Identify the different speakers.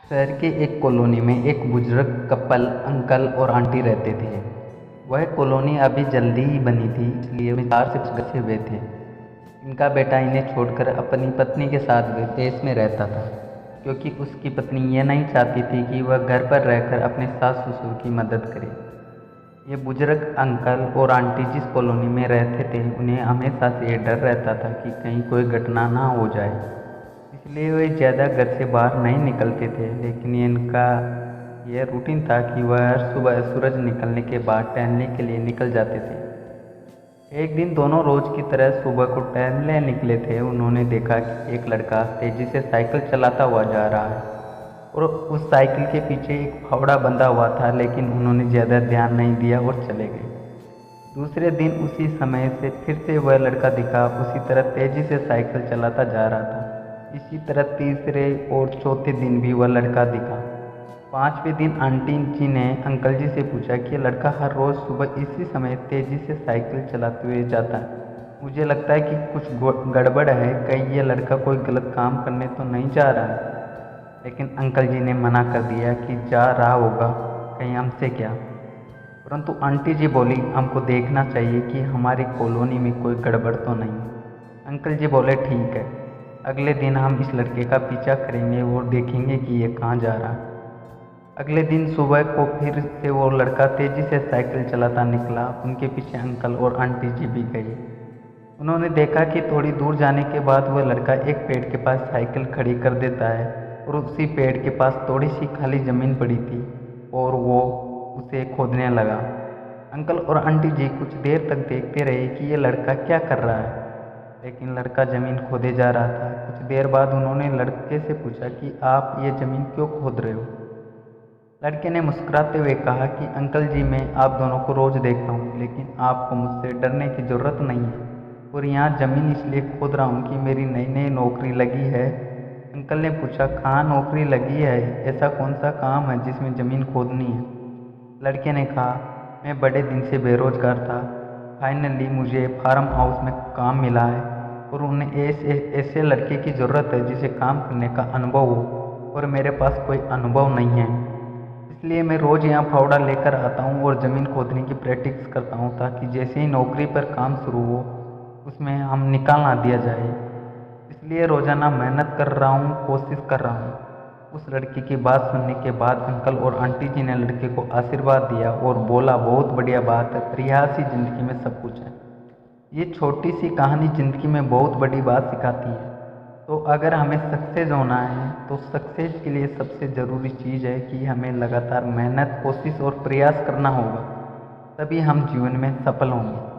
Speaker 1: शहर के एक कॉलोनी में एक बुजुर्ग कपल अंकल और आंटी रहते थे। वह कॉलोनी अभी जल्दी ही बनी थी, इसलिए वे 4 से 5 बच्चे हुए थे। इनका बेटा इन्हें छोड़कर अपनी पत्नी के साथ विदेश में रहता था, क्योंकि उसकी पत्नी ये नहीं चाहती थी कि वह घर पर रहकर अपने सास ससुर की मदद करे। ये बुजुर्ग अंकल और आंटी जिस कॉलोनी में रहते थे, उन्हें हमेशा से ये डर रहता था कि कहीं कोई घटना ना हो जाए, इसलिए वे ज़्यादा घर से बाहर नहीं निकलते थे। लेकिन इनका यह रूटीन था कि वह हर सुबह सूरज निकलने के बाद टहलने के लिए निकल जाते थे। एक दिन दोनों रोज की तरह सुबह को टहलने निकले थे। उन्होंने देखा कि एक लड़का तेजी से साइकिल चलाता हुआ जा रहा है और उस साइकिल के पीछे एक फावड़ा बंधा हुआ था, लेकिन उन्होंने ज़्यादा ध्यान नहीं दिया और चले गए। दूसरे दिन उसी समय से फिर से वह लड़का दिखा, उसी तरह तेजी से साइकिल चलाता जा रहा था। इसी तरह तीसरे और चौथे दिन भी वह लड़का दिखा। 5वें दिन आंटी जी ने अंकल जी से पूछा कि लड़का हर रोज़ सुबह इसी समय तेज़ी से साइकिल चलाते हुए जाता है। मुझे लगता है कि कुछ गड़बड़ है, कहीं ये लड़का कोई गलत काम करने तो नहीं जा रहा है। लेकिन अंकल जी ने मना कर दिया कि जा रहा होगा, कहीं हमसे क्या। परंतु आंटी जी बोली, हमको देखना चाहिए कि हमारी कॉलोनी में कोई गड़बड़ तो नहीं। अंकल जी बोले, ठीक है, अगले दिन हम इस लड़के का पीछा करेंगे और देखेंगे कि ये कहाँ जा रहा है। अगले दिन सुबह को फिर से वो लड़का तेज़ी से साइकिल चलाता निकला। उनके पीछे अंकल और आंटी जी भी गए। उन्होंने देखा कि थोड़ी दूर जाने के बाद वह लड़का एक पेड़ के पास साइकिल खड़ी कर देता है और उसी पेड़ के पास थोड़ी सी खाली ज़मीन पड़ी थी और वो उसे खोदने लगा। अंकल और आंटी जी कुछ देर तक देखते रहे कि ये लड़का क्या कर रहा है, लेकिन लड़का ज़मीन खोदे जा रहा था। कुछ देर बाद उन्होंने लड़के से पूछा कि आप ये ज़मीन क्यों खोद रहे हो। लड़के ने मुस्कुराते हुए कहा कि अंकल जी, मैं आप दोनों को रोज़ देखता हूँ, लेकिन आपको मुझसे डरने की ज़रूरत नहीं है और यहाँ ज़मीन इसलिए खोद रहा हूँ कि मेरी नई नई नौकरी लगी है। अंकल ने पूछा, कहाँ नौकरी लगी है, ऐसा कौन सा काम है जिसमें ज़मीन खोदनी है। लड़के ने कहा, मैं बड़े दिन से बेरोजगार था, फाइनली मुझे फार्म हाउस में काम मिला है और उन्हें ऐसे लड़के की ज़रूरत है जिसे काम करने का अनुभव हो, और मेरे पास कोई अनुभव नहीं है। इसलिए मैं रोज़ यहाँ फावड़ा लेकर आता हूँ और ज़मीन खोदने की प्रैक्टिस करता हूँ, ताकि जैसे ही नौकरी पर काम शुरू हो उसमें हम निकाल ना दिया जाए। इसलिए रोज़ाना मेहनत कर रहा हूँ, कोशिश कर रहा हूँ। उस लड़के की बात सुनने के बाद अंकल और आंटी जी ने लड़के को आशीर्वाद दिया और बोला, बहुत बढ़िया बात है, प्रयास ही ज़िंदगी में सब कुछ है। ये छोटी सी कहानी ज़िंदगी में बहुत बड़ी बात सिखाती है। तो अगर हमें सक्सेस होना है तो सक्सेस के लिए सबसे ज़रूरी चीज़ है कि हमें लगातार मेहनत, कोशिश और प्रयास करना होगा, तभी हम जीवन में सफल होंगे।